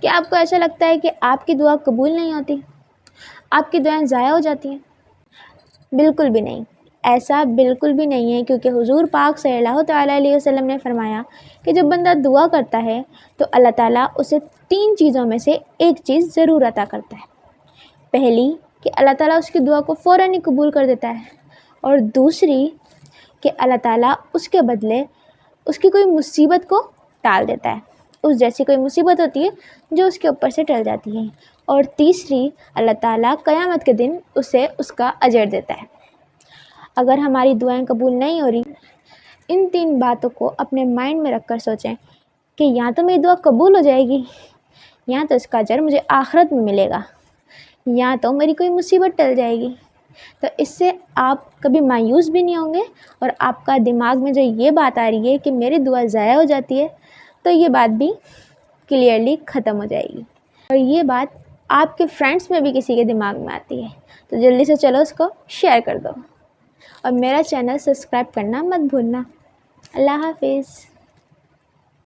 کیا آپ کو ایسا لگتا ہے کہ آپ کی دعا قبول نہیں ہوتی، آپ کی دعائیں ضائع ہو جاتی ہیں؟ بالکل بھی نہیں، ایسا بالکل بھی نہیں ہے، کیونکہ حضور پاک صلی اللہ تعالیٰ علیہ وسلم نے فرمایا کہ جب بندہ دعا کرتا ہے تو اللہ تعالیٰ اسے 3 چیزوں میں سے ایک چیز ضرور عطا کرتا ہے۔ پہلی کہ اللہ تعالیٰ اس کی دعا کو فوراً ہی قبول کر دیتا ہے، اور دوسری کہ اللہ تعالیٰ اس کے بدلے اس کی کوئی مصیبت کو ٹال دیتا ہے، اس جیسی کوئی مصیبت ہوتی ہے جو اس کے اوپر سے ٹل جاتی ہے، اور تیسری اللہ تعالیٰ قیامت کے دن اسے اس کا اجر دیتا ہے۔ اگر ہماری دعائیں قبول نہیں ہو رہی، ان 3 باتوں کو اپنے مائنڈ میں رکھ کر سوچیں کہ یا تو میری دعا قبول ہو جائے گی، یا تو اس کا اجر مجھے آخرت میں ملے گا، یا تو میری کوئی مصیبت ٹل جائے گی۔ تو اس سے آپ کبھی مایوس بھی نہیں ہوں گے، اور آپ کا دماغ میں جو یہ بات آ رہی ہے کہ میری دعا ضائع ہو جاتی ہے، تو یہ بات بھی کلیئرلی ختم ہو جائے گی، اور یہ بات آپ کے فرینڈس میں بھی کسی کے دماغ میں آتی ہے تو جلدی سے چلو اس کو شیئر کر دو، اور میرا چینل سبسکرائب کرنا مت بھولنا۔ اللہ حافظ۔